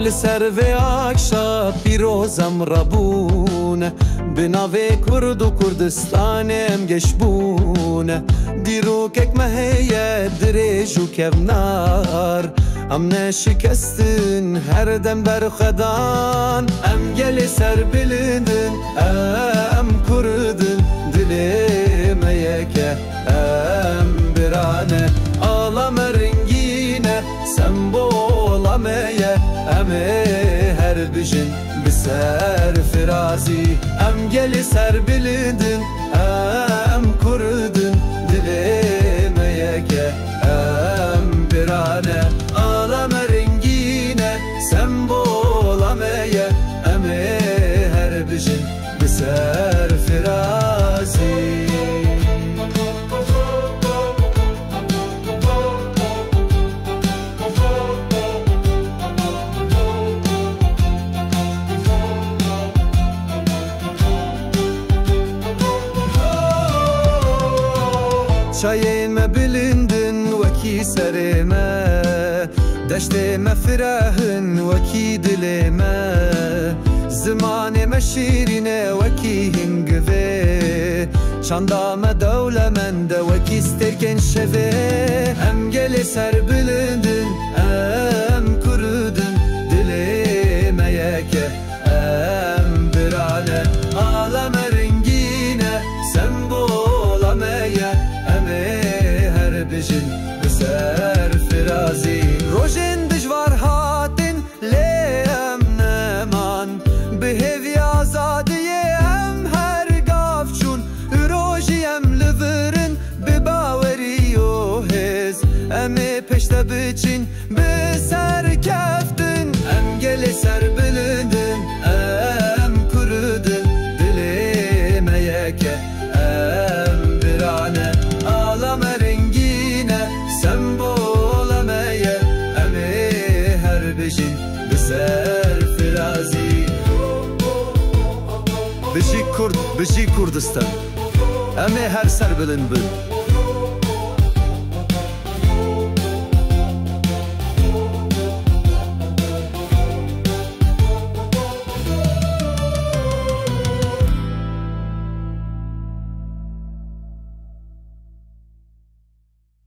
لسر و اکشا پیروزم ربونه بناوی کرد و کردستانم گشبونه دیرو کک مهیه دریج و کبنار ام نشکستن هر دم بر خدان ام گل سر بلندن ام کردن دلیم یکه ام برانه آلام رنگینه سمبولامه امه هر بجن بسر فرازی ام گل سر بلندن ام کردن دلیم یکه ام برانه آلام رنگینه سمبولامه امه هر بجن بسر فرازی شاين ما بلندن وكي سريما دشت ما فراهن وكي دلما زمان ما شيرين وكي هنگوه شاندا ما دولة من وكي ستركن شوه ام گل سر بلندن ام كردن دلما يكه ام برانه آلام رنگينه سمبولامه هر بجن بسر فرازی روژن دجوار هاتن لیم نمان به هوی آزادی ام هر گاف چون روژی ام لورن به باوری و هز ام پشت بچین به سر کفتن ام گل سر بلندن ام کردن دلیم یکه ام برانه آلام رنگینه سمبولامه امه هر بجین بسر فرازی بجی کرد بجی کردستان امه هر سر بلند بند